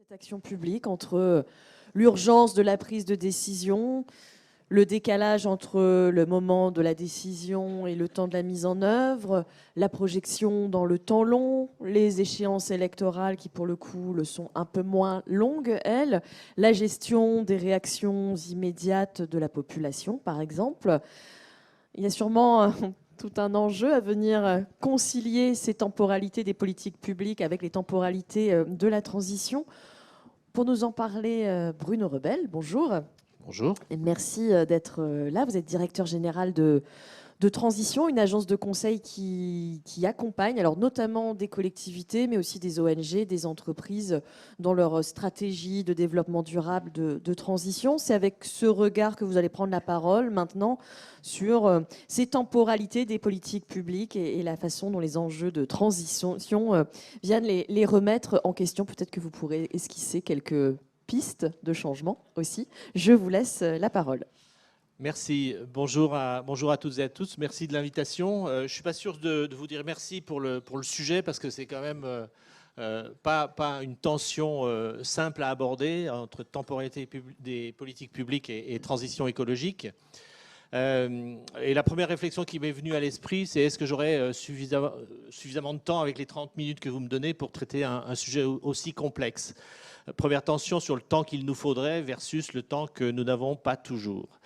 Cette action publique entre l'urgence de la prise de décision, le décalage entre le moment de la décision et le temps de la mise en œuvre, la projection dans le temps long, les échéances électorales qui pour le coup le sont un peu moins longues, elles, la gestion des réactions immédiates de la population par exemple. Il y a sûrement tout un enjeu à venir concilier ces temporalités des politiques publiques avec les temporalités de la transition. Pour nous en parler, Bruno Rebel, bonjour. Bonjour. Et merci d'être là. Vous êtes directeur général de Transition, une agence de conseil qui accompagne alors notamment des collectivités, mais aussi des ONG, des entreprises dans leur stratégie de développement durable de transition. C'est avec ce regard que vous allez prendre la parole maintenant sur ces temporalités des politiques publiques et la façon dont les enjeux de transition viennent les remettre en question. Peut-être que vous pourrez esquisser quelques pistes de changement aussi. Je vous laisse la parole. Merci. Bonjour à toutes et à tous. Merci de l'invitation. Je ne suis pas sûr de vous dire merci pour le sujet parce que c'est quand même pas une tension simple à aborder entre temporalité des politiques publiques et transition écologique. Et la première réflexion qui m'est venue à l'esprit, c'est est-ce que j'aurai suffisamment de temps avec les 30 minutes que vous me donnez pour traiter un sujet aussi complexe. Première tension sur le temps qu'il nous faudrait versus le temps que nous n'avons pas toujours.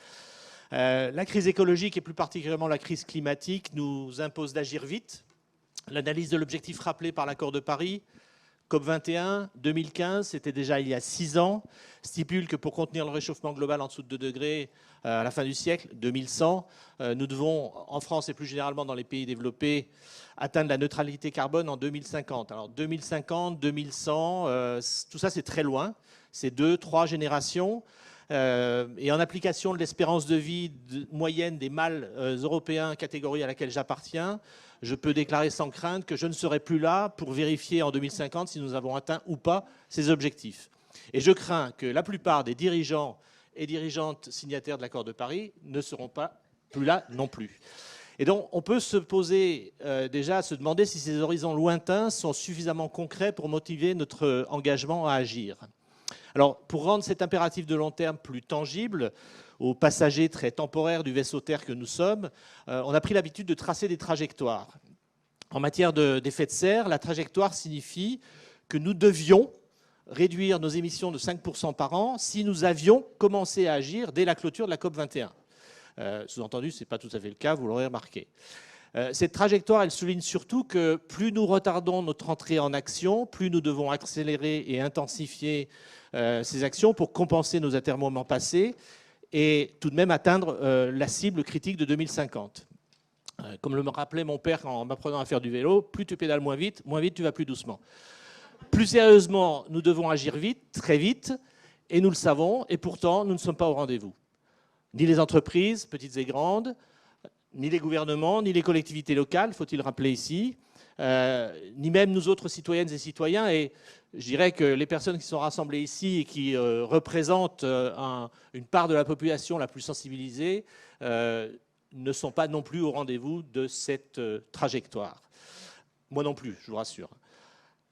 La crise écologique et plus particulièrement la crise climatique nous impose d'agir vite. L'analyse de l'objectif rappelé par l'accord de Paris, COP21, 2015, c'était déjà il y a 6 ans, stipule que pour contenir le réchauffement global en dessous de 2 degrés à la fin du siècle, 2100, nous devons, en France et plus généralement dans les pays développés, atteindre la neutralité carbone en 2050. Alors 2050, 2100, tout ça c'est très loin, c'est 2-3 générations. Et en application de l'espérance de vie moyenne des mâles européens, catégorie à laquelle j'appartiens, je peux déclarer sans crainte que je ne serai plus là pour vérifier en 2050 si nous avons atteint ou pas ces objectifs. Et je crains que la plupart des dirigeants et dirigeantes signataires de l'accord de Paris ne seront pas plus là non plus. Et donc on peut se poser déjà, se demander si ces horizons lointains sont suffisamment concrets pour motiver notre engagement à agir. Alors, pour rendre cet impératif de long terme plus tangible, aux passagers très temporaires du vaisseau Terre que nous sommes, on a pris l'habitude de tracer des trajectoires. En matière d'effet de serre, la trajectoire signifie que nous devions réduire nos émissions de 5% par an si nous avions commencé à agir dès la clôture de la COP21. Sous-entendu, ce n'est pas tout à fait le cas, vous l'aurez remarqué. Cette trajectoire, elle souligne surtout que plus nous retardons notre entrée en action, plus nous devons accélérer et intensifier ces actions pour compenser nos atermoiements passés et tout de même atteindre la cible critique de 2050. Comme le me rappelait mon père en m'apprenant à faire du vélo, plus tu pédales moins vite tu vas plus doucement. Plus sérieusement, nous devons agir vite, très vite, et nous le savons, et pourtant nous ne sommes pas au rendez-vous. Ni les entreprises, petites et grandes, ni les gouvernements, ni les collectivités locales, faut-il rappeler ici, ni même nous autres citoyennes et citoyens. Et je dirais que les personnes qui sont rassemblées ici et qui représentent une part de la population la plus sensibilisée ne sont pas non plus au rendez-vous de cette trajectoire. Moi non plus, je vous rassure.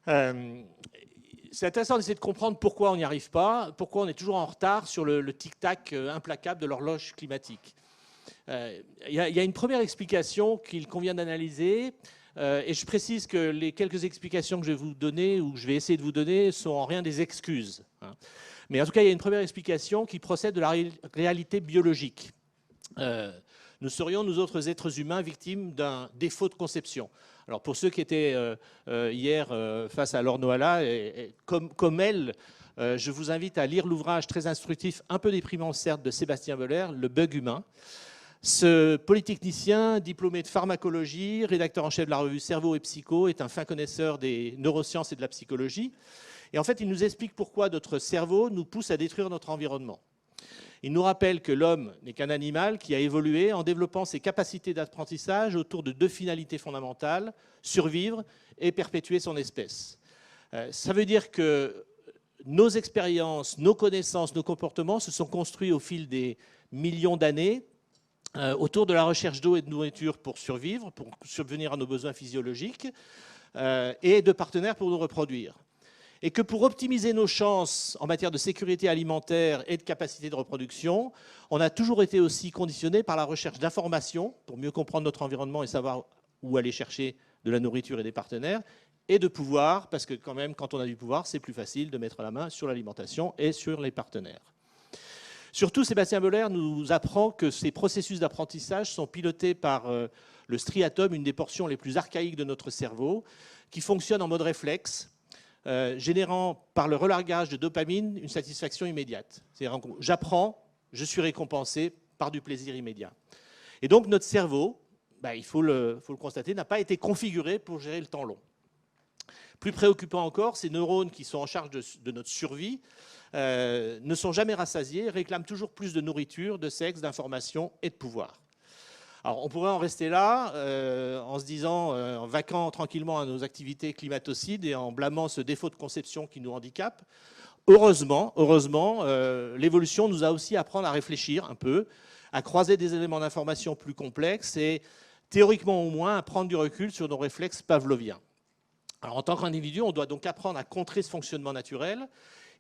C'est intéressant d'essayer de comprendre pourquoi on n'y arrive pas, pourquoi on est toujours en retard sur le tic-tac implacable de l'horloge climatique. Il y a une première explication qu'il convient d'analyser, et je précise que les quelques explications que je vais vous donner, ou que je vais essayer de vous donner, sont en rien des excuses. Mais en tout cas, il y a une première explication qui procède de la réalité biologique. Nous serions, nous autres êtres humains, victimes d'un défaut de conception. Alors pour ceux qui étaient hier face à Laure Noala, comme elle, je vous invite à lire l'ouvrage très instructif, un peu déprimant certes, de Sébastien Boller, Le bug humain. Ce polytechnicien, diplômé de pharmacologie, rédacteur en chef de la revue Cerveau et Psycho, est un fin connaisseur des neurosciences et de la psychologie. Et en fait, il nous explique pourquoi notre cerveau nous pousse à détruire notre environnement. Il nous rappelle que l'homme n'est qu'un animal qui a évolué en développant ses capacités d'apprentissage autour de 2 finalités fondamentales, survivre et perpétuer son espèce. Ça veut dire que nos expériences, nos connaissances, nos comportements se sont construits au fil des millions d'années autour de la recherche d'eau et de nourriture pour survivre, pour subvenir à nos besoins physiologiques, et de partenaires pour nous reproduire. et que pour optimiser nos chances en matière de sécurité alimentaire et de capacité de reproduction, on a toujours été aussi conditionné par la recherche d'informations pour mieux comprendre notre environnement et savoir où aller chercher de la nourriture et des partenaires, et de pouvoir, parce que quand même, quand on a du pouvoir, c'est plus facile de mettre la main sur l'alimentation et sur les partenaires. Surtout, Sébastien Boller nous apprend que ces processus d'apprentissage sont pilotés par le striatum, une des portions les plus archaïques de notre cerveau, qui fonctionne en mode réflexe, générant par le relargage de dopamine une satisfaction immédiate. C'est-à-dire que j'apprends, je suis récompensé par du plaisir immédiat. Et donc notre cerveau, il faut le constater, n'a pas été configuré pour gérer le temps long. Plus préoccupant encore, ces neurones qui sont en charge de notre survie ne sont jamais rassasiés, réclament toujours plus de nourriture, de sexe, d'information et de pouvoir. Alors on pourrait en rester là en se disant, en vaquant tranquillement à nos activités climatocides et en blâmant ce défaut de conception qui nous handicape. Heureusement, l'évolution nous a aussi appris à réfléchir un peu, à croiser des éléments d'information plus complexes et théoriquement au moins à prendre du recul sur nos réflexes pavloviens. Alors, en tant qu'individu, on doit donc apprendre à contrer ce fonctionnement naturel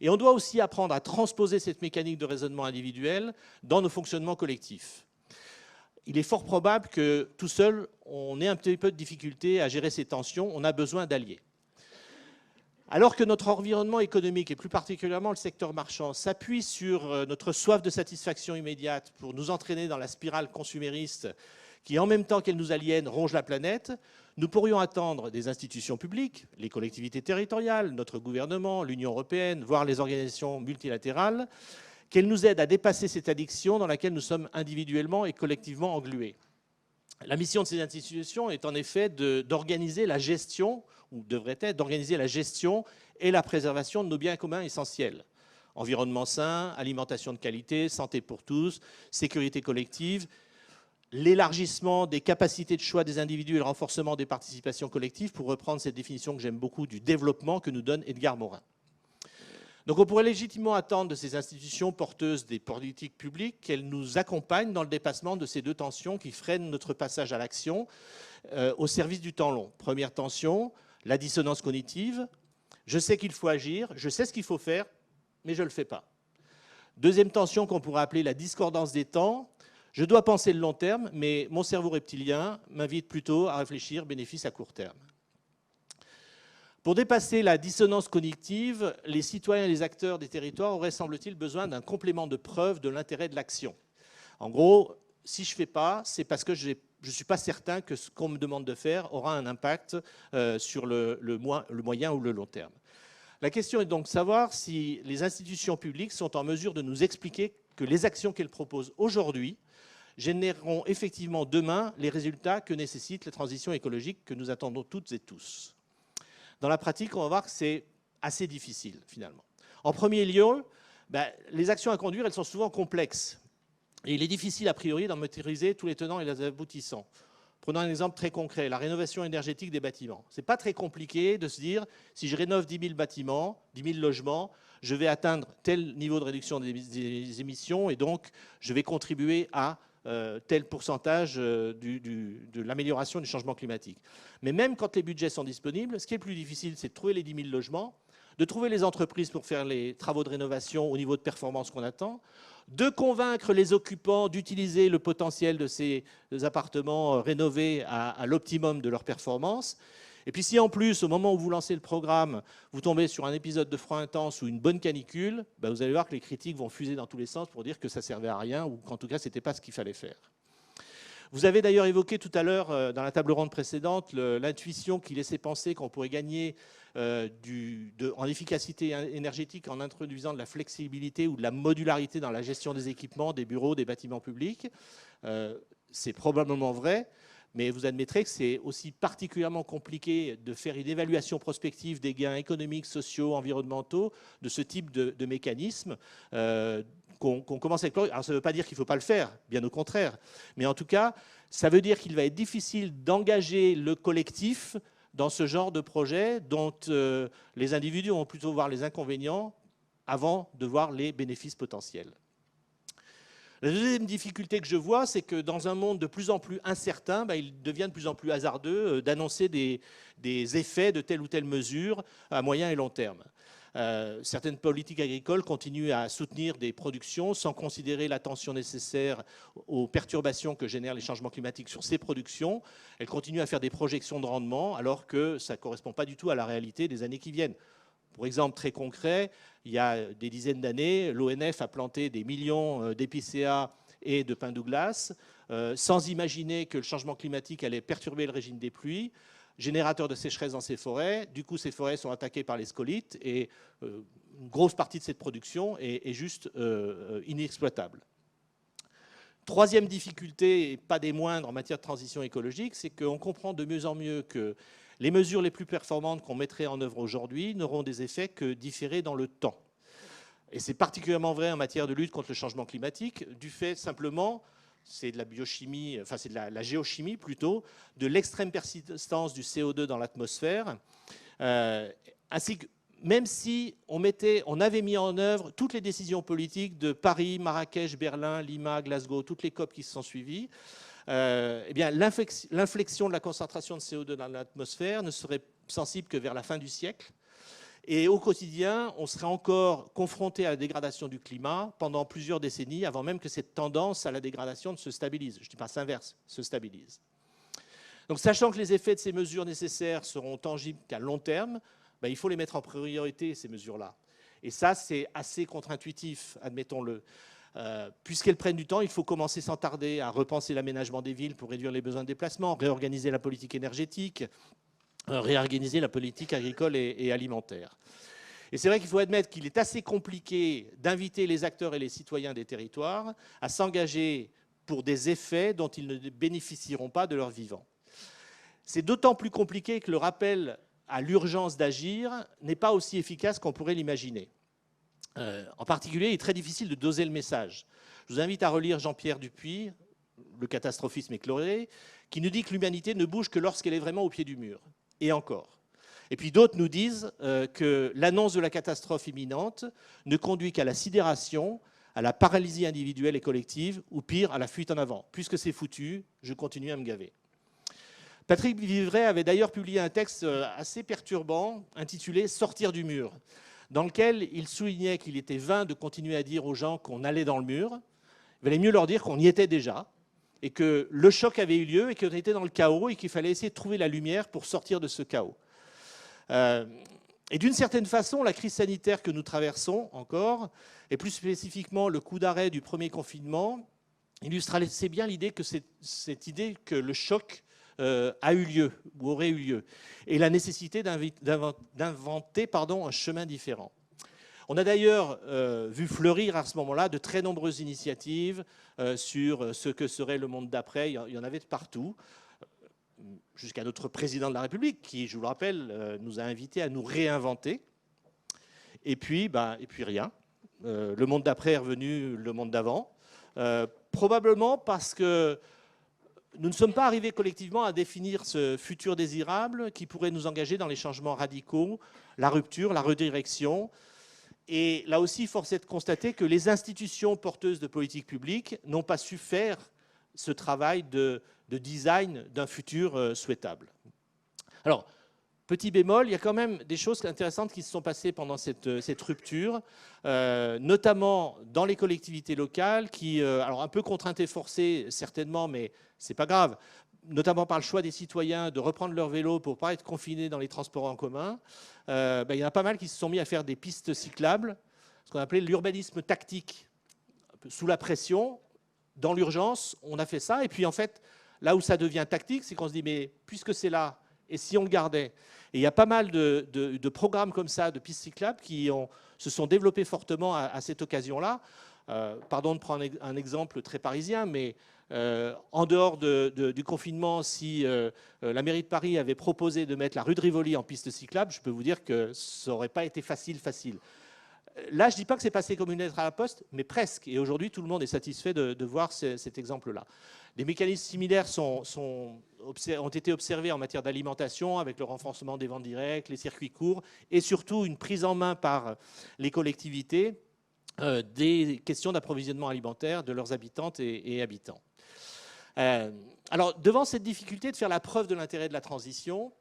et on doit aussi apprendre à transposer cette mécanique de raisonnement individuel dans nos fonctionnements collectifs. Il est fort probable que tout seul, on ait un petit peu de difficulté à gérer ces tensions, on a besoin d'alliés. Alors que notre environnement économique, et plus particulièrement le secteur marchand, s'appuie sur notre soif de satisfaction immédiate pour nous entraîner dans la spirale consumériste qui, en même temps qu'elle nous aliène, ronge la planète, nous pourrions attendre des institutions publiques, les collectivités territoriales, notre gouvernement, l'Union européenne, voire les organisations multilatérales, qu'elles nous aident à dépasser cette addiction dans laquelle nous sommes individuellement et collectivement englués. La mission de ces institutions est en effet d'organiser la gestion, ou devrait être d'organiser la gestion et la préservation de nos biens communs essentiels. Environnement sain, alimentation de qualité, santé pour tous, sécurité collective, l'élargissement des capacités de choix des individus et le renforcement des participations collectives, pour reprendre cette définition que j'aime beaucoup du développement que nous donne Edgar Morin. Donc on pourrait légitimement attendre de ces institutions porteuses des politiques publiques qu'elles nous accompagnent dans le dépassement de ces deux tensions qui freinent notre passage à l'action au service du temps long. Première tension, la dissonance cognitive. Je sais qu'il faut agir, je sais ce qu'il faut faire, mais je ne le fais pas. Deuxième tension qu'on pourrait appeler la discordance des temps. Je dois penser le long terme, mais mon cerveau reptilien m'invite plutôt à réfléchir bénéfice à court terme. Pour dépasser la dissonance cognitive, les citoyens et les acteurs des territoires auraient, semble-t-il, besoin d'un complément de preuve de l'intérêt de l'action. En gros, si je ne fais pas, c'est parce que je ne suis pas certain que ce qu'on me demande de faire aura un impact sur le moyen ou le long terme. La question est donc de savoir si les institutions publiques sont en mesure de nous expliquer que les actions qu'elles proposent aujourd'hui généreront effectivement demain les résultats que nécessite la transition écologique que nous attendons toutes et tous. Dans la pratique, on va voir que c'est assez difficile finalement. En premier lieu, les actions à conduire, elles sont souvent complexes. Et il est difficile a priori d'en maîtriser tous les tenants et les aboutissants. Prenons un exemple très concret, la rénovation énergétique des bâtiments. Ce n'est pas très compliqué de se dire, si je rénove 10 000 bâtiments, 10 000 logements, je vais atteindre tel niveau de réduction des émissions et donc je vais contribuer à tel pourcentage de l'amélioration du changement climatique. Mais même quand les budgets sont disponibles, ce qui est plus difficile, c'est de trouver les 10 000 logements, de trouver les entreprises pour faire les travaux de rénovation au niveau de performance qu'on attend, de convaincre les occupants d'utiliser le potentiel de ces appartements rénovés à l'optimum de leur performance. Et puis si en plus, au moment où vous lancez le programme, vous tombez sur un épisode de froid intense ou une bonne canicule, vous allez voir que les critiques vont fuser dans tous les sens pour dire que ça ne servait à rien ou qu'en tout cas, ce n'était pas ce qu'il fallait faire. Vous avez d'ailleurs évoqué tout à l'heure, dans la table ronde précédente, l'intuition qui laissait penser qu'on pourrait gagner en efficacité énergétique en introduisant de la flexibilité ou de la modularité dans la gestion des équipements, des bureaux, des bâtiments publics. C'est probablement vrai. Mais vous admettrez que c'est aussi particulièrement compliqué de faire une évaluation prospective des gains économiques, sociaux, environnementaux de ce type de mécanisme qu'on commence à explorer. Alors ça ne veut pas dire qu'il ne faut pas le faire, bien au contraire. Mais en tout cas, ça veut dire qu'il va être difficile d'engager le collectif dans ce genre de projet dont les individus vont plutôt voir les inconvénients avant de voir les bénéfices potentiels. La deuxième difficulté que je vois, c'est que dans un monde de plus en plus incertain, il devient de plus en plus hasardeux d'annoncer des effets de telle ou telle mesure à moyen et long terme. Certaines politiques agricoles continuent à soutenir des productions sans considérer l'attention nécessaire aux perturbations que génèrent les changements climatiques sur ces productions. Elles continuent à faire des projections de rendement alors que ça ne correspond pas du tout à la réalité des années qui viennent. Pour exemple très concret, il y a des dizaines d'années, l'ONF a planté des millions d'épicéas et de pins Douglas sans imaginer que le changement climatique allait perturber le régime des pluies, générateur de sécheresse dans ces forêts. Du coup, ces forêts sont attaquées par les scolytes et une grosse partie de cette production est juste inexploitable. Troisième difficulté, et pas des moindres en matière de transition écologique, c'est qu'on comprend de mieux en mieux que les mesures les plus performantes qu'on mettrait en œuvre aujourd'hui n'auront des effets que différés dans le temps. Et c'est particulièrement vrai en matière de lutte contre le changement climatique, du fait simplement, c'est de la biochimie, enfin c'est de la géochimie plutôt, de l'extrême persistance du CO2 dans l'atmosphère, ainsi que même si on avait mis en œuvre toutes les décisions politiques de Paris, Marrakech, Berlin, Lima, Glasgow, toutes les COP qui se sont suivies, eh bien, l'inflexion de la concentration de CO2 dans l'atmosphère ne serait sensible que vers la fin du siècle. Et au quotidien, on serait encore confronté à la dégradation du climat pendant plusieurs décennies, avant même que cette tendance à la dégradation ne se stabilise. Je ne dis pas l'inverse, se stabilise. Donc, sachant que les effets de ces mesures nécessaires seront tangibles qu'à long terme, il faut les mettre en priorité, ces mesures-là. Et ça, c'est assez contre-intuitif, admettons-le. Puisqu'elles prennent du temps, il faut commencer sans tarder à repenser l'aménagement des villes pour réduire les besoins de déplacement, réorganiser la politique énergétique, réorganiser la politique agricole et alimentaire. Et c'est vrai qu'il faut admettre qu'il est assez compliqué d'inviter les acteurs et les citoyens des territoires à s'engager pour des effets dont ils ne bénéficieront pas de leur vivant. C'est d'autant plus compliqué que le rappel à l'urgence d'agir n'est pas aussi efficace qu'on pourrait l'imaginer. En particulier, il est très difficile de doser le message. Je vous invite à relire Jean-Pierre Dupuy, Le catastrophisme éclairé, qui nous dit que l'humanité ne bouge que lorsqu'elle est vraiment au pied du mur. Et encore. Et puis d'autres nous disent que l'annonce de la catastrophe imminente ne conduit qu'à la sidération, à la paralysie individuelle et collective, ou pire, à la fuite en avant. Puisque c'est foutu, je continue à me gaver. Patrick Vivray avait d'ailleurs publié un texte assez perturbant, intitulé « Sortir du mur », dans lequel il soulignait qu'il était vain de continuer à dire aux gens qu'on allait dans le mur. Il valait mieux leur dire qu'on y était déjà, et que le choc avait eu lieu et qu'on était dans le chaos et qu'il fallait essayer de trouver la lumière pour sortir de ce chaos. Et d'une certaine façon, la crise sanitaire que nous traversons encore, et plus spécifiquement le coup d'arrêt du premier confinement, illustre assez bien l'idée que cette idée que le choc a eu lieu ou aurait eu lieu, et la nécessité d'inventer un chemin différent. On a d'ailleurs vu fleurir à ce moment-là de très nombreuses initiatives sur ce que serait le monde d'après. Il y en avait de partout, jusqu'à notre président de la République qui, je vous le rappelle, nous a invités à nous réinventer. Et puis rien. Le monde d'après est revenu le monde d'avant. Probablement parce que nous ne sommes pas arrivés collectivement à définir ce futur désirable qui pourrait nous engager dans les changements radicaux, la rupture, la redirection. Et là aussi, force est de constater que les institutions porteuses de politique publique n'ont pas su faire ce travail de design d'un futur souhaitable. Alors, petit bémol, il y a quand même des choses intéressantes qui se sont passées pendant cette rupture, notamment dans les collectivités locales, qui, alors un peu contraintes et forcées certainement, mais c'est pas grave, notamment par le choix des citoyens de reprendre leur vélo pour ne pas être confinés dans les transports en commun. Il y en a pas mal qui se sont mis à faire des pistes cyclables, ce qu'on appelait l'urbanisme tactique, sous la pression, dans l'urgence, on a fait ça. Et puis en fait, là où ça devient tactique, c'est qu'on se dit, mais puisque c'est là, et si on le gardait? Et il y a pas mal de programmes comme ça, de pistes cyclables, qui se sont développés fortement à cette occasion-là. Pardon de prendre un exemple très parisien, mais en dehors du confinement, si la mairie de Paris avait proposé de mettre la rue de Rivoli en piste cyclable, je peux vous dire que ça n'aurait pas été facile. Là, je ne dis pas que c'est passé comme une lettre à la poste, mais presque. Et aujourd'hui, tout le monde est satisfait de voir cet exemple-là. Des mécanismes similaires ont été observés en matière d'alimentation, avec le renforcement des ventes directes, les circuits courts, et surtout une prise en main par les collectivités des questions d'approvisionnement alimentaire de leurs habitantes et habitants. Alors, devant cette difficulté de faire la preuve de l'intérêt de la transition,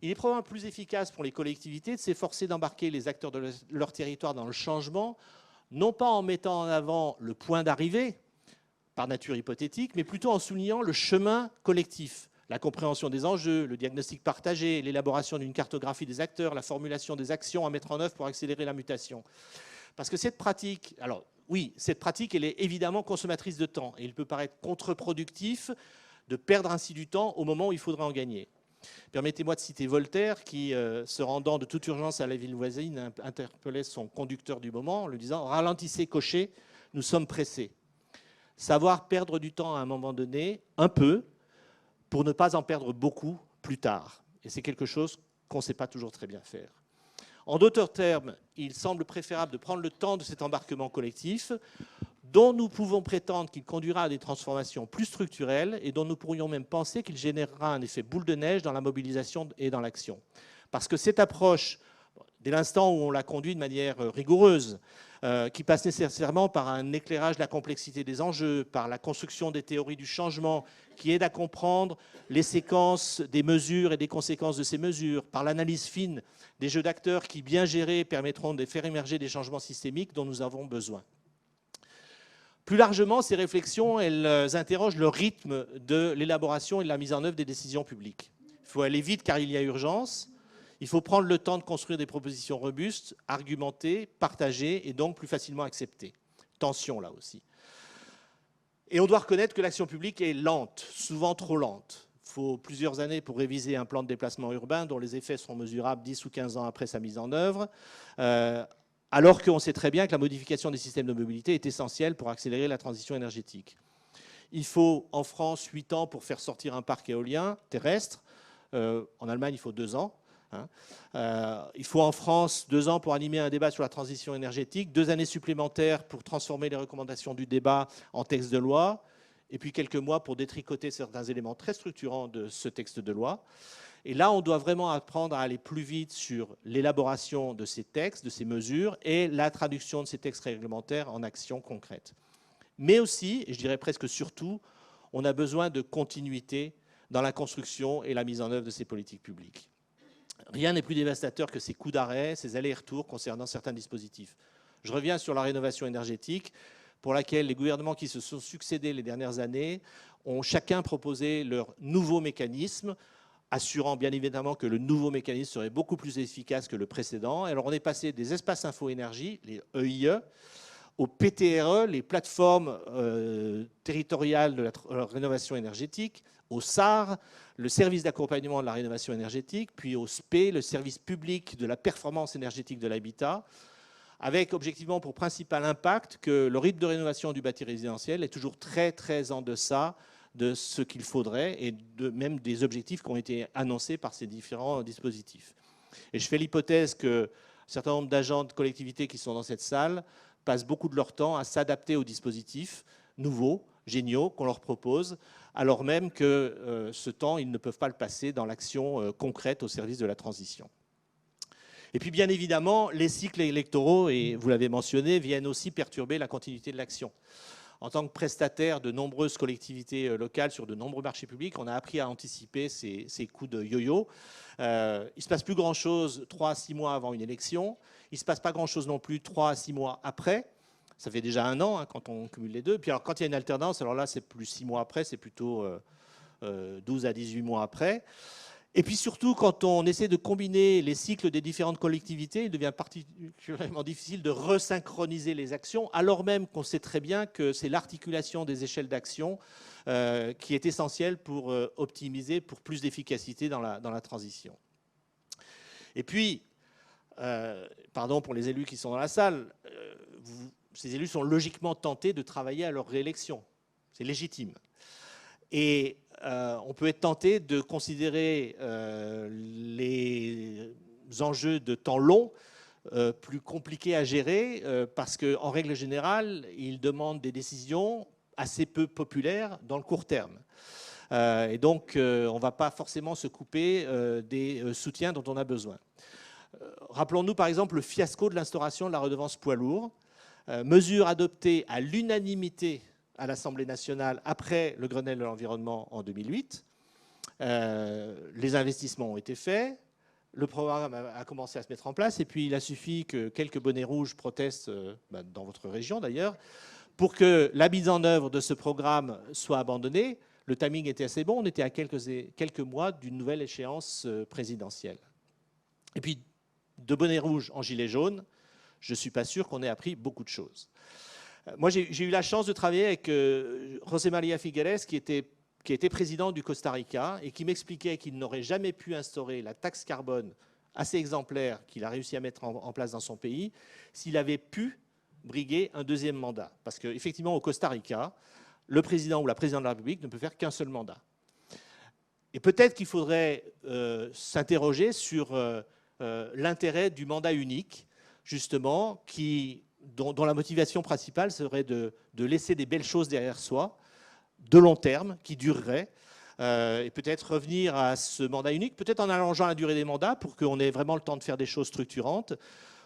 il est probablement plus efficace pour les collectivités de s'efforcer d'embarquer les acteurs de leur territoire dans le changement, non pas en mettant en avant le point d'arrivée, par nature hypothétique, mais plutôt en soulignant le chemin collectif, la compréhension des enjeux, le diagnostic partagé, l'élaboration d'une cartographie des acteurs, la formulation des actions à mettre en œuvre pour accélérer la mutation. Parce que cette pratique, alors oui, cette pratique, elle est évidemment consommatrice de temps et il peut paraître contre-productif de perdre ainsi du temps au moment où il faudrait en gagner. Permettez-moi de citer Voltaire qui, se rendant de toute urgence à la ville voisine, interpellait son conducteur du moment en lui disant « Ralentissez, cocher, nous sommes pressés ». Savoir perdre du temps à un moment donné, un peu, pour ne pas en perdre beaucoup plus tard. Et c'est quelque chose qu'on ne sait pas toujours très bien faire. En d'autres termes, il semble préférable de prendre le temps de cet embarquement collectif, dont nous pouvons prétendre qu'il conduira à des transformations plus structurelles et dont nous pourrions même penser qu'il générera un effet boule de neige dans la mobilisation et dans l'action. Parce que cette approche, dès l'instant où on la conduit de manière rigoureuse, qui passe nécessairement par un éclairage de la complexité des enjeux, par la construction des théories du changement, qui aide à comprendre les séquences des mesures et des conséquences de ces mesures, par l'analyse fine des jeux d'acteurs qui, bien gérés, permettront de faire émerger des changements systémiques dont nous avons besoin. Plus largement, ces réflexions, elles interrogent le rythme de l'élaboration et de la mise en œuvre des décisions publiques. Il faut aller vite car il y a urgence. Il faut prendre le temps de construire des propositions robustes, argumentées, partagées et donc plus facilement acceptées. Tension là aussi. Et on doit reconnaître que l'action publique est lente, souvent trop lente. Il faut plusieurs années pour réviser un plan de déplacement urbain dont les effets seront mesurables 10 ou 15 ans après sa mise en œuvre, alors qu'on sait très bien que la modification des systèmes de mobilité est essentielle pour accélérer la transition énergétique. Il faut en France 8 ans pour faire sortir un parc éolien terrestre. En Allemagne, il faut 2 ans. Il faut en France 2 ans pour animer un débat sur la transition énergétique, 2 années supplémentaires pour transformer les recommandations du débat en texte de loi, et puis quelques mois pour détricoter certains éléments très structurants de ce texte de loi. Et là, on doit vraiment apprendre à aller plus vite sur l'élaboration de ces textes, de ces mesures, et la traduction de ces textes réglementaires en actions concrètes. Mais aussi, et je dirais presque surtout, on a besoin de continuité dans la construction et la mise en œuvre de ces politiques publiques. Rien n'est plus dévastateur que ces coups d'arrêt, ces allers-retours concernant certains dispositifs. Je reviens sur la rénovation énergétique, pour laquelle les gouvernements qui se sont succédés les dernières années ont chacun proposé leur nouveau mécanisme, assurant bien évidemment que le nouveau mécanisme serait beaucoup plus efficace que le précédent. Alors on est passé des espaces info-énergie, les EIE, aux PTRE, les plateformes territoriales de la rénovation énergétique, au SAR, le service d'accompagnement de la rénovation énergétique, puis au SPE, le service public de la performance énergétique de l'habitat, avec objectivement pour principal impact que le rythme de rénovation du bâti résidentiel est toujours très très en deçà de ce qu'il faudrait et même des objectifs qui ont été annoncés par ces différents dispositifs. Et je fais l'hypothèse qu'un certain nombre d'agents de collectivités qui sont dans cette salle passent beaucoup de leur temps à s'adapter aux dispositifs nouveaux, géniaux qu'on leur propose, alors même que ce temps, ils ne peuvent pas le passer dans l'action concrète au service de la transition. Et puis bien évidemment, les cycles électoraux, et vous l'avez mentionné, viennent aussi perturber la continuité de l'action. En tant que prestataire de nombreuses collectivités locales sur de nombreux marchés publics, on a appris à anticiper ces coups de yo-yo. Il ne se passe plus grand-chose 3 à 6 mois avant une élection. Il ne se passe pas grand-chose non plus 3 à 6 mois après. Ça fait déjà 1 an quand on cumule les deux. Puis alors, quand il y a une alternance, alors là, c'est plus 6 mois après, c'est plutôt 12 à 18 mois après. Et puis surtout, quand on essaie de combiner les cycles des différentes collectivités, il devient particulièrement difficile de resynchroniser les actions, alors même qu'on sait très bien que c'est l'articulation des échelles d'action qui est essentielle pour optimiser, pour plus d'efficacité dans la transition. Et puis, pardon pour les élus qui sont dans la salle, ces élus sont logiquement tentés de travailler à leur réélection. C'est légitime. Et on peut être tenté de considérer les enjeux de temps long plus compliqués à gérer parce qu'en règle générale, ils demandent des décisions assez peu populaires dans le court terme. Et donc, on ne va pas forcément se couper des soutiens dont on a besoin. Rappelons-nous par exemple le fiasco de l'instauration de la redevance poids lourd. Mesure adoptée à l'unanimité à l'Assemblée nationale après le Grenelle de l'environnement en 2008. Les investissements ont été faits. Le programme a commencé à se mettre en place et puis il a suffi que quelques bonnets rouges protestent, dans votre région d'ailleurs, pour que la mise en œuvre de ce programme soit abandonnée. Le timing était assez bon, on était à quelques mois d'une nouvelle échéance présidentielle. Et puis, de bonnets rouges en gilets jaunes, je ne suis pas sûr qu'on ait appris beaucoup de choses. Moi, j'ai eu la chance de travailler avec José María Figueres, qui était président du Costa Rica et qui m'expliquait qu'il n'aurait jamais pu instaurer la taxe carbone assez exemplaire qu'il a réussi à mettre en place dans son pays s'il avait pu briguer un deuxième mandat. Parce qu'effectivement, au Costa Rica, le président ou la présidente de la République ne peut faire qu'un seul mandat. Et peut-être qu'il faudrait s'interroger sur l'intérêt du mandat unique, justement, dont la motivation principale serait de laisser des belles choses derrière soi, de long terme, qui dureraient, et peut-être revenir à ce mandat unique, peut-être en allongeant la durée des mandats pour qu'on ait vraiment le temps de faire des choses structurantes.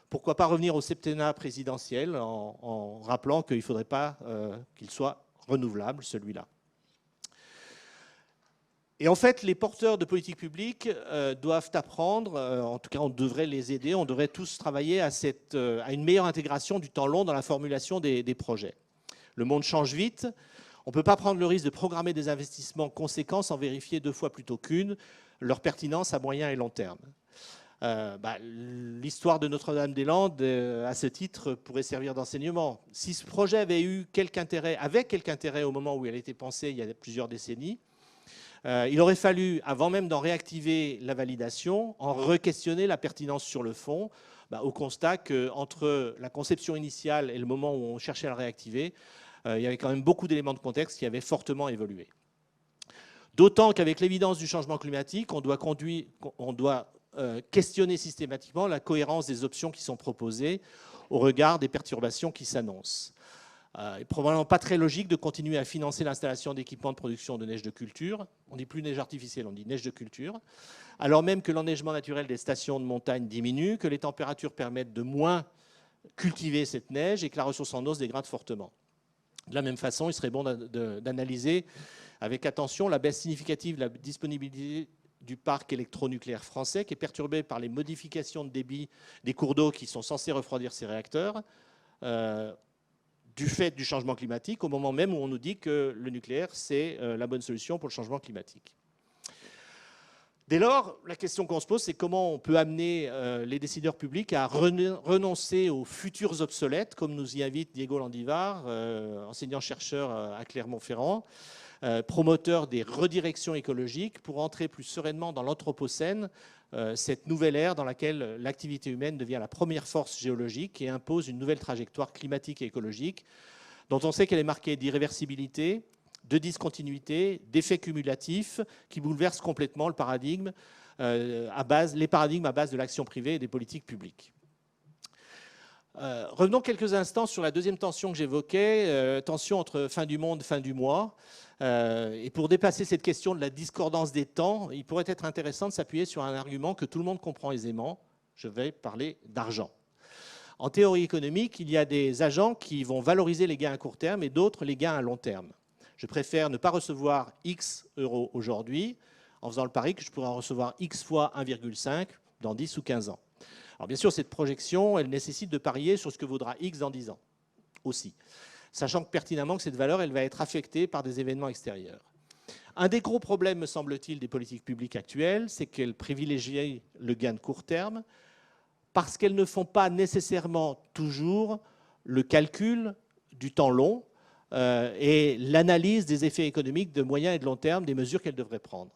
Pourquoi pas revenir au septennat présidentiel en rappelant qu'il ne faudrait pas qu'il soit renouvelable, celui-là. Et en fait, les porteurs de politique publique doivent apprendre, en tout cas on devrait les aider, on devrait tous travailler à une meilleure intégration du temps long dans la formulation des projets. Le monde change vite, on ne peut pas prendre le risque de programmer des investissements conséquents sans vérifier 2 fois plutôt qu'une leur pertinence à moyen et long terme. L'histoire de Notre-Dame-des-Landes, à ce titre, pourrait servir d'enseignement. Si ce projet avait quelque intérêt au moment où il a été pensé il y a plusieurs décennies, il aurait fallu, avant même d'en réactiver la validation, en re-questionner la pertinence sur le fond, au constat qu'entre la conception initiale et le moment où on cherchait à le réactiver, il y avait quand même beaucoup d'éléments de contexte qui avaient fortement évolué. D'autant qu'avec l'évidence du changement climatique, on doit questionner systématiquement la cohérence des options qui sont proposées au regard des perturbations qui s'annoncent. Il n'est probablement pas très logique de continuer à financer l'installation d'équipements de production de neige de culture. On ne dit plus neige artificielle, on dit neige de culture. Alors même que l'enneigement naturel des stations de montagne diminue, que les températures permettent de moins cultiver cette neige et que la ressource en eau se dégrade fortement. De la même façon, il serait bon d'analyser avec attention la baisse significative de la disponibilité du parc électronucléaire français qui est perturbé par les modifications de débit des cours d'eau qui sont censés refroidir ces réacteurs du fait du changement climatique au moment même où on nous dit que le nucléaire c'est la bonne solution pour le changement climatique. Dès lors, la question qu'on se pose, c'est comment on peut amener les décideurs publics à renoncer aux futurs obsolètes, comme nous y invite Diego Landivar, enseignant-chercheur à Clermont-Ferrand, promoteur des redirections écologiques, pour entrer plus sereinement dans l'anthropocène, cette nouvelle ère dans laquelle l'activité humaine devient la première force géologique et impose une nouvelle trajectoire climatique et écologique, dont on sait qu'elle est marquée d'irréversibilité, de discontinuité, d'effets cumulatifs qui bouleversent complètement le paradigme, les paradigmes à base de l'action privée et des politiques publiques. Revenons quelques instants sur la deuxième tension que j'évoquais, tension entre fin du monde et fin du mois. Et pour dépasser cette question de la discordance des temps, il pourrait être intéressant de s'appuyer sur un argument que tout le monde comprend aisément. Je vais parler d'argent. En théorie économique, il y a des agents qui vont valoriser les gains à court terme et d'autres les gains à long terme. Je préfère ne pas recevoir X euros aujourd'hui en faisant le pari que je pourrais en recevoir X fois 1,5 dans 10 ou 15 ans. Alors bien sûr, cette projection, elle nécessite de parier sur ce que vaudra X dans 10 ans aussi, sachant que pertinemment que cette valeur, elle va être affectée par des événements extérieurs. Un des gros problèmes, me semble-t-il, des politiques publiques actuelles, c'est qu'elles privilégient le gain de court terme parce qu'elles ne font pas nécessairement toujours le calcul du temps long et l'analyse des effets économiques de moyen et de long terme des mesures qu'elles devraient prendre.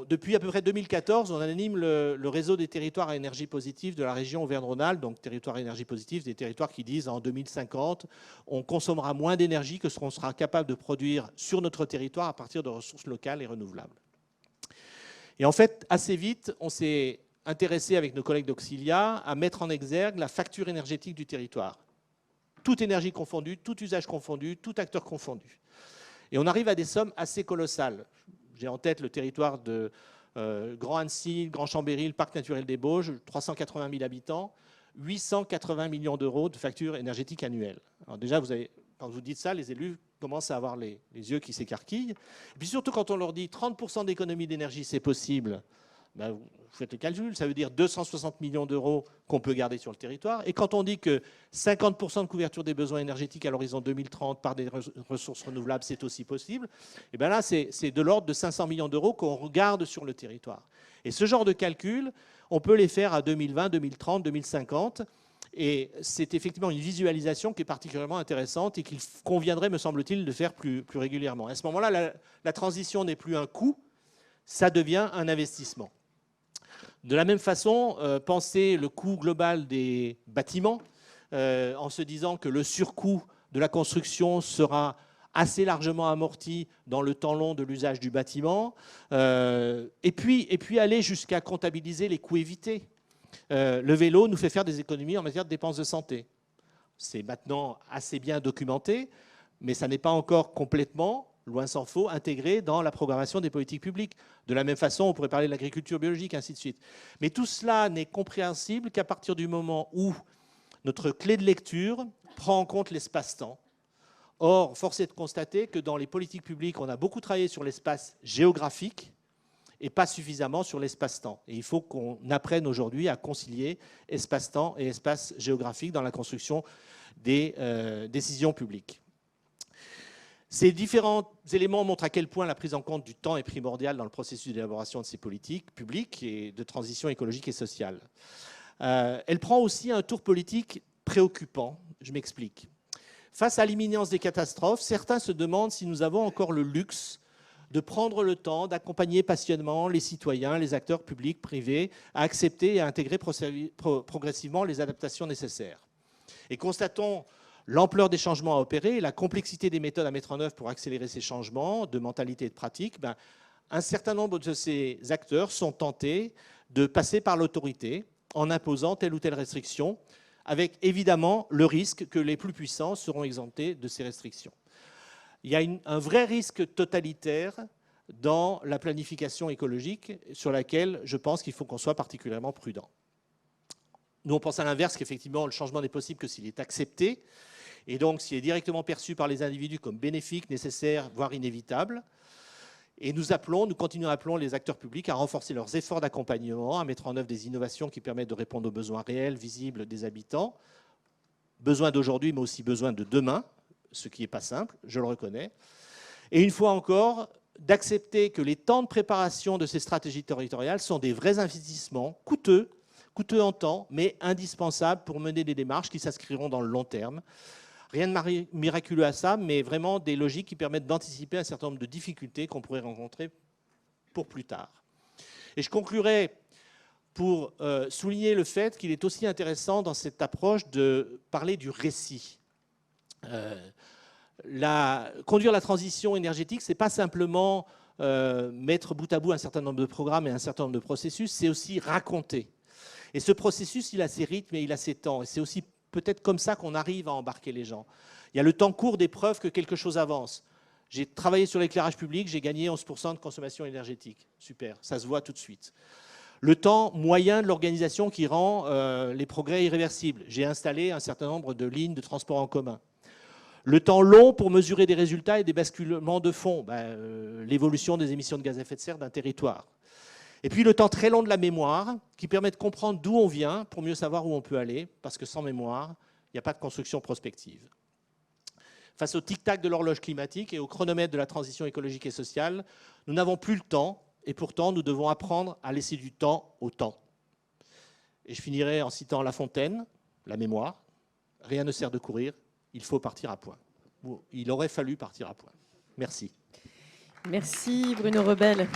Depuis à peu près 2014, on anime le réseau des territoires à énergie positive de la région Auvergne-Rhône-Alpes. Donc, territoires à énergie positive, des territoires qui disent en 2050, on consommera moins d'énergie que ce qu'on sera capable de produire sur notre territoire à partir de ressources locales et renouvelables. Et en fait, assez vite, on s'est intéressé avec nos collègues d'Auxilia à mettre en exergue la facture énergétique du territoire. Toute énergie confondue, tout usage confondu, tout acteur confondu. Et on arrive à des sommes assez colossales. J'ai en tête le territoire de Grand Annecy, Grand Chambéry, le parc naturel des Bauges, 380 000 habitants. 880 millions d'euros de factures énergétiques annuelles. Alors déjà, quand vous dites ça, les élus commencent à avoir les yeux qui s'écarquillent. Et puis surtout, quand on leur dit 30% d'économie d'énergie, c'est possible, ben, vous faites le calcul, ça veut dire 260 millions d'euros qu'on peut garder sur le territoire. Et quand on dit que 50% de couverture des besoins énergétiques à l'horizon 2030 par des ressources renouvelables, c'est aussi possible, et bien là, c'est de l'ordre de 500 millions d'euros qu'on regarde sur le territoire. Et ce genre de calcul, on peut les faire à 2020, 2030, 2050. Et c'est effectivement une visualisation qui est particulièrement intéressante et qu'il conviendrait, me semble-t-il, de faire plus régulièrement. À ce moment-là, la transition n'est plus un coût, ça devient un investissement. De la même façon, penser le coût global des bâtiments en se disant que le surcoût de la construction sera assez largement amorti dans le temps long de l'usage du bâtiment, et puis aller jusqu'à comptabiliser les coûts évités. Le vélo nous fait faire des économies en matière de dépenses de santé. C'est maintenant assez bien documenté, mais ça n'est pas encore complètement, loin s'en faut, intégré dans la programmation des politiques publiques. De la même façon, on pourrait parler de l'agriculture biologique, ainsi de suite. Mais tout cela n'est compréhensible qu'à partir du moment où notre clé de lecture prend en compte l'espace-temps. Or, force est de constater que dans les politiques publiques, on a beaucoup travaillé sur l'espace géographique et pas suffisamment sur l'espace-temps. Et il faut qu'on apprenne aujourd'hui à concilier espace-temps et espace géographique dans la construction des décisions publiques. Ces différents éléments montrent à quel point la prise en compte du temps est primordiale dans le processus d'élaboration de ces politiques publiques et de transition écologique et sociale. Elle prend aussi un tour politique préoccupant. Je m'explique. Face à l'imminence des catastrophes, certains se demandent si nous avons encore le luxe de prendre le temps d'accompagner passionnément les citoyens, les acteurs publics, privés, à accepter et à intégrer progressivement les adaptations nécessaires. Et constatons l'ampleur des changements à opérer et la complexité des méthodes à mettre en œuvre pour accélérer ces changements de mentalité et de pratique. Un certain nombre de ces acteurs sont tentés de passer par l'autorité en imposant telle ou telle restriction, avec évidemment le risque que les plus puissants seront exemptés de ces restrictions. Il y a un vrai risque totalitaire dans la planification écologique sur laquelle je pense qu'il faut qu'on soit particulièrement prudent. Nous, on pense à l'inverse, qu'effectivement, le changement n'est possible que s'il est accepté, et donc s'il est directement perçu par les individus comme bénéfique, nécessaire, voire inévitable. Et nous continuons à appeler les acteurs publics à renforcer leurs efforts d'accompagnement, à mettre en œuvre des innovations qui permettent de répondre aux besoins réels, visibles des habitants, besoins d'aujourd'hui, mais aussi besoins de demain, ce qui n'est pas simple, je le reconnais. Et une fois encore, d'accepter que les temps de préparation de ces stratégies territoriales sont des vrais investissements coûteux en temps, mais indispensables pour mener des démarches qui s'inscriront dans le long terme. Rien de miraculeux à ça, mais vraiment des logiques qui permettent d'anticiper un certain nombre de difficultés qu'on pourrait rencontrer pour plus tard. Et je conclurai pour souligner le fait qu'il est aussi intéressant dans cette approche de parler du récit. Conduire la transition énergétique, ce n'est pas simplement mettre bout à bout un certain nombre de programmes et un certain nombre de processus, c'est aussi raconter. Et ce processus, il a ses rythmes et il a ses temps. Et c'est aussi peut-être comme ça qu'on arrive à embarquer les gens. Il y a le temps court des preuves que quelque chose avance. J'ai travaillé sur l'éclairage public, j'ai gagné 11% de consommation énergétique. Super, ça se voit tout de suite. Le temps moyen de l'organisation qui rend les progrès irréversibles. J'ai installé un certain nombre de lignes de transport en commun. Le temps long pour mesurer des résultats et des basculements de fond, l'évolution des émissions de gaz à effet de serre d'un territoire. Et puis le temps très long de la mémoire, qui permet de comprendre d'où on vient pour mieux savoir où on peut aller, parce que sans mémoire, il n'y a pas de construction prospective. Face au tic-tac de l'horloge climatique et au chronomètre de la transition écologique et sociale, nous n'avons plus le temps, et pourtant nous devons apprendre à laisser du temps au temps. Et je finirai en citant La Fontaine, la mémoire. Rien ne sert de courir, il faut partir à point. Il aurait fallu partir à point. Merci. Merci Bruno Rebel.